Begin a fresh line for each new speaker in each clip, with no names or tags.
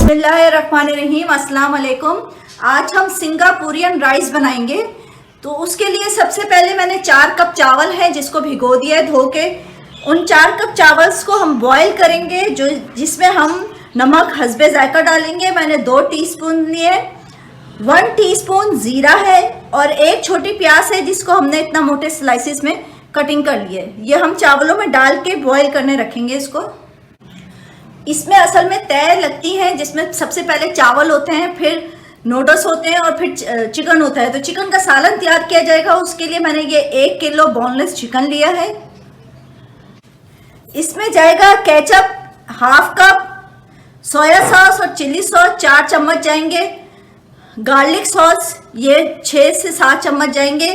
बिस्मिल्लाहिर्रहमानिर्रहीम, अस्सलाम वालेकुम। आज हम सिंगापुरियन राइस बनाएंगे। तो उसके लिए सबसे पहले मैंने 4 कप चावल है जिसको भिगो दिया है धो के। उन 4 कप चावल्स को हम बॉईल करेंगे, जिसमें हम नमक हस्बे जायका डालेंगे। मैंने 2 टीस्पून लिए, 1 टीस्पून जीरा है और 1 छोटी प्याज है जिसको हमने इतना मोटे स्लाइसिस में कटिंग कर लिए। ये हम चावलों में डाल के बॉईल करने रखेंगे इसको। इसमें असल में तय लगती हैं, जिसमें सबसे पहले चावल होते हैं, फिर नूडल्स होते हैं और फिर चिकन होता है। तो चिकन का सालन तैयार किया जाएगा। उसके लिए मैंने ये 1 किलो बोनलेस चिकन लिया है। इसमें जाएगा ketchup half cup, soya sauce और चिल्ली सॉस 4 चम्मच जाएंगे, गार्लिक सॉस ये 6 से 7 चम्मच जाएंगे,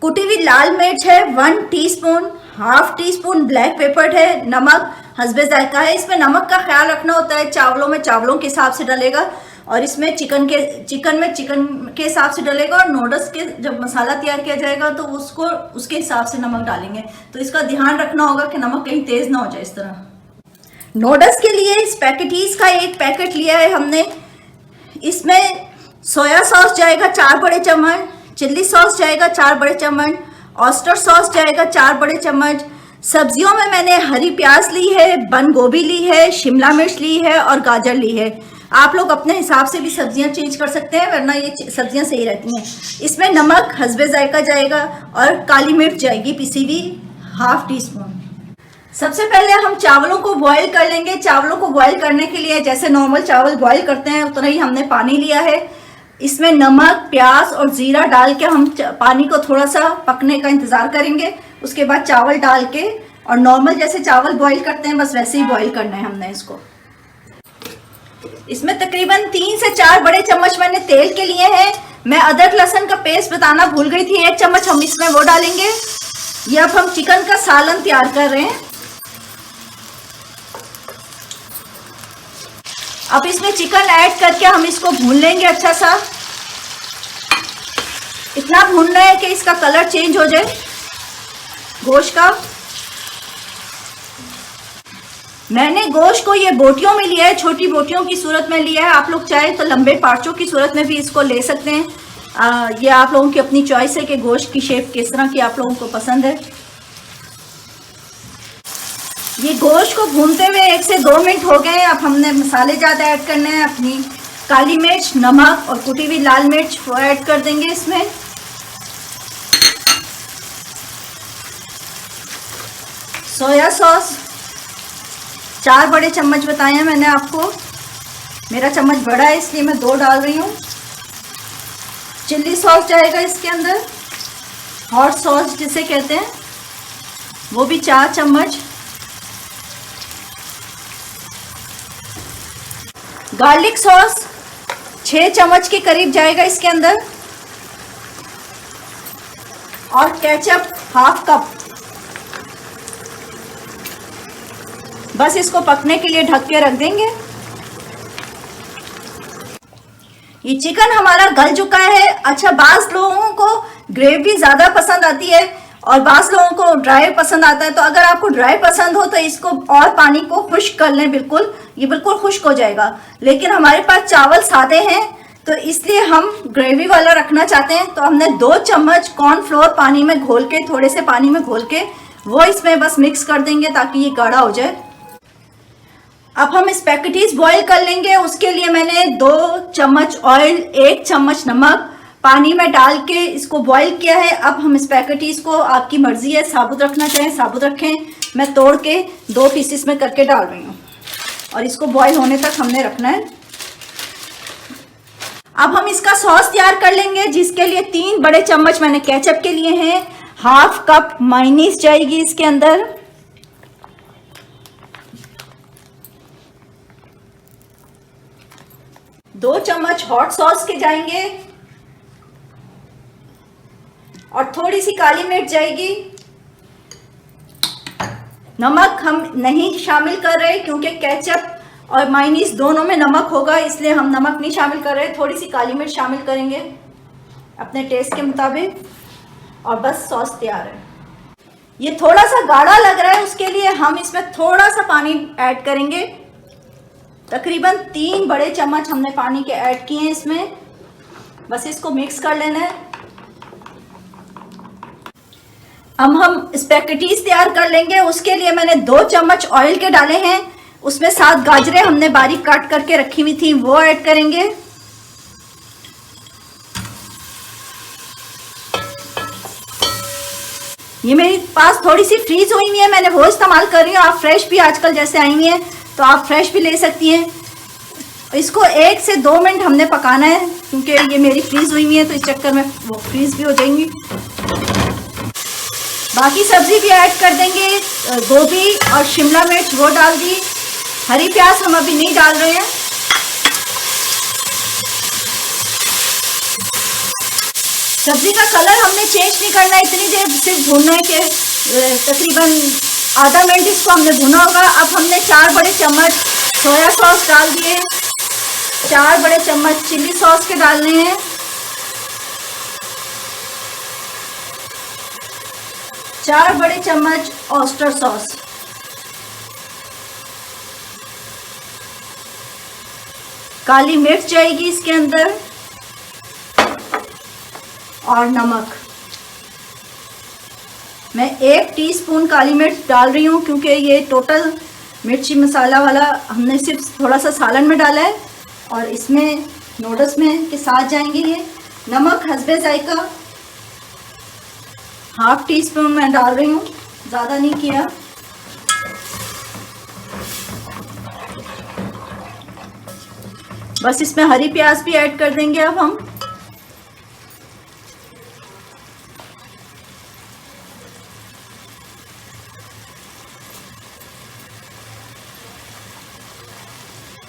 कुटी हुई लाल मिर्च है 1 teaspoon, half teaspoon black pepper है, नमक हस्बे जायका है। इसमें नमक का ख्याल रखना होता है, चावलों में चावलों के हिसाब से डलेगा और इसमें चिकन के हिसाब से डलेगा। और नूडल्स के जब मसाला तैयार किया जाएगा तो उसके हिसाब से नमक डालेंगे। तो इसका ध्यान रखना होगा कि नमक कहीं तेज ना हो जाए। इस तरह नूडल्स के लिए इस पैकेटीज का 1 पैकेट लिया है हमने। इसमें सोया सॉस जाएगा 4 बड़े चम्मच, चिल्ली सॉस जाएगा 4 बड़े चम्मच, ऑयस्टर सॉस जाएगा 4 बड़े चम्मच। सब्जियों में मैंने हरी प्याज ली है, बंद गोभी ली है, शिमला मिर्च ली है और गाजर ली है। आप लोग अपने हिसाब से भी सब्जियां चेंज कर सकते हैं, वरना ये सब्जियां सही रहती हैं। इसमें नमक हस्बे जायका जाएगा और काली मिर्च जाएगी पिसी हुई हाफ टीस्पून। सबसे पहले हम चावलों को बॉईल कर लेंगे। चावलों को बॉईल करने के लिए जैसे नॉर्मल चावल बॉईल करते हैं उतना ही हमने पानी लिया है। इसमें नमक, प्याज और जीरा डाल के हम पानी को थोड़ा सा पकने का इंतजार करेंगे। उसके बाद चावल डाल के और नॉर्मल जैसे चावल बॉईल करते हैं बस वैसे ही बॉईल करना है हमने इसको। इसमें तकरीबन 3 से 4 बड़े चम्मच मैंने तेल के लिए हैं। मैं अदरक लहसुन का पेस्ट बताना भूल गई थी, 1 चम्मच हम इसमें वो डालेंगे। ये अब हम चिकन का सालन तैयार कर रहे हैं। अब इसमें चिकन ऐड करके हम इसको भून लेंगे अच्छा सा। इतना भूनना है कि इसका कलर चेंज हो जाए गोश्त का। मैंने गोश्त को ये बोटियों में लिया है, छोटी बोटियों की सूरत में लिया है। आप लोग चाहे तो लंबे पार्चों की सूरत में भी इसको ले सकते हैं। ये आप लोगों की अपनी चॉइस है कि गोश्त की शेप किस तरह की आप लोगों को पसंद है। ये गोश्त को भूनते हुए 1 से 2 मिनट हो गए। अब हमने मसाले ज़्यादा ऐड करने हैं। अपनी काली मिर्च, नमक और कुटी हुई लाल मिर्च वो ऐड कर देंगे इसमें। सोया सॉस 4 बड़े चम्मच बताए हैं मैंने आपको। मेरा चम्मच बड़ा है इसलिए मैं 2 डाल रही हूँ। चिल्ली सॉस जाएगा इसके अंदर, हॉट सॉस जिसे कहते हैं, वो भी 4 चम्मच। गार्लिक सॉस 6 चम्मच के करीब जाएगा इसके अंदर। और केचप हाफ कप। बस इसको पकने के लिए ढक के रख देंगे। ये चिकन हमारा गल चुका है। अच्छा, बाज़ लोगों को ग्रेवी ज़्यादा पसंद आती है और बाज़ लोगों को ड्राई पसंद आता है। तो अगर आपको ड्राई पसंद हो तो इसको और पानी को खुश्क कर लें। बिल्कुल ये बिल्कुल खुश्क हो जाएगा। लेकिन हमारे पास चावल सादे हैं तो इसलिए हम ग्रेवी वाला रखना चाहते हैं। तो हमने 2 चम्मच कॉर्नफ्लोर पानी में घोल के, थोड़े से पानी में घोल के वो इसमें बस मिक्स कर देंगे ताकि ये गाढ़ा हो जाए। अब हम स्पैगेटीज बॉईल कर लेंगे। उसके लिए मैंने 2 चम्मच ऑयल, 1 चम्मच नमक पानी में डाल के इसको बॉईल किया है। अब हम स्पैगेटीज को, आपकी मर्जी है, साबुत रखना चाहें साबुत रखें। मैं तोड़ के 2 पीसेस में करके डाल रही हूँ और इसको बॉईल होने तक हमने रखना है। अब हम इसका सॉस तैयार कर लेंगे, जिसके लिए 3 बड़े चम्मच मैंने केचप के लिए हैं। हाफ कप मायोनीज जाएगी इसके अंदर। दो चम्मच हॉट सॉस के जाएंगे और थोड़ी सी काली मिर्च जाएगी। नमक हम नहीं शामिल कर रहे क्योंकि केचप और मायोनीज दोनों में नमक होगा, इसलिए हम नमक नहीं शामिल कर रहे। थोड़ी सी काली मिर्च शामिल करेंगे अपने टेस्ट के मुताबिक और बस सॉस तैयार है। ये थोड़ा सा गाढ़ा लग रहा है, उसके लिए हम इसमें थोड़ा सा पानी ऐड करेंगे। तकरीबन 3 बड़े चम्मच हमने पानी के ऐड किए हैं इसमें। बस इसको मिक्स कर लेना है। अब हम स्पैगेटीज तैयार कर लेंगे। उसके लिए मैंने 2 चम्मच ऑयल के डाले हैं। उसमें 7 गाजरें हमने बारीक काट करके रखी हुई थी, वो ऐड करेंगे। ये मेरे पास थोड़ी सी फ्रीज हुई हुई है, मैंने वो इस्तेमाल कर रही हूँ। आप फ्रेश भी आजकल जैसे आई हुई हैं तो आप फ्रेश भी ले सकती हैं। इसको 1 से 2 मिनट हमने पकाना है, क्योंकि ये मेरी फ्रीज हुई हुई है तो इस चक्कर में वो फ्रीज भी हो जाएंगी। बाकी सब्जी भी ऐड कर देंगे। गोभी और शिमला मिर्च वो डाल दी। हरी प्याज हम अभी नहीं डाल रहे हैं। सब्जी का कलर हमने चेंज नहीं करना है, इतनी देर सिर्फ भूनना है कि तकरीबन आधा मिनट इसको हमने भुना होगा। अब हमने 4 बड़े चम्मच सोया सॉस डाल दिए, 4 बड़े चम्मच चिल्ली सॉस के डालने हैं, 4 बड़े चम्मच ऑयस्टर सॉस, काली मिर्च जाएगी इसके अंदर, और नमक। मैं 1 टीस्पून काली मिर्च डाल रही हूँ, क्योंकि ये टोटल मिर्ची मसाला वाला हमने सिर्फ थोड़ा सा सालन में डाला है और इसमें नूडल्स में के साथ जाएंगे ये। नमक हस्बे जायका 1/2 टीस्पून मैं डाल रही हूँ, ज़्यादा नहीं किया। बस इसमें हरी प्याज भी ऐड कर देंगे अब हम।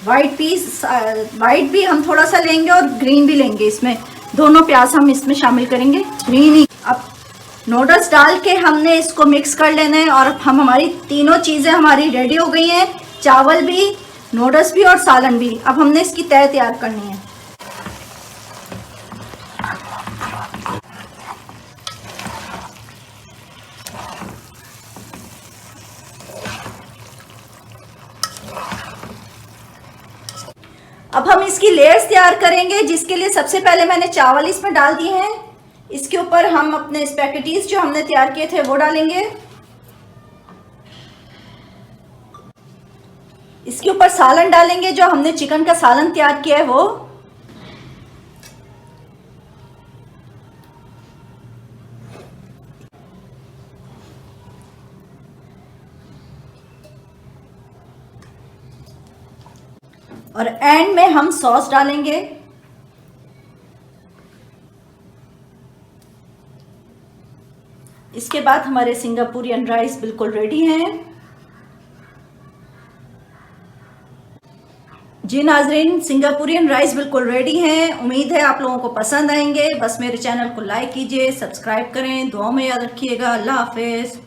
वाइट भी हम थोड़ा सा लेंगे और ग्रीन भी लेंगे। इसमें दोनों प्याज हम इसमें शामिल करेंगे, ग्रीन ही। अब नूडल्स डाल के हमने इसको मिक्स कर लेना है और हम हमारी तीनों चीज़ें हमारी रेडी हो गई हैं, चावल भी, नूडल्स भी और सालन भी। अब हमने इसकी तह तैयार करनी है। अब हम इसकी लेयर्स तैयार करेंगे, जिसके लिए सबसे पहले मैंने चावल इसमें डाल दिए हैं। इसके ऊपर हम अपने स्पैगेटीज जो हमने तैयार किए थे वो डालेंगे। इसके ऊपर सालन डालेंगे, जो हमने चिकन का सालन तैयार किया है वो। और एंड में हम सॉस डालेंगे। इसके बाद हमारे सिंगापुरियन राइस बिल्कुल रेडी हैं। जी नाजरीन, सिंगापुरियन राइस बिल्कुल रेडी हैं। उम्मीद है आप लोगों को पसंद आएंगे। बस मेरे चैनल को लाइक कीजिए, सब्सक्राइब करें, दुआ में याद रखिएगा। अल्लाह हाफिज।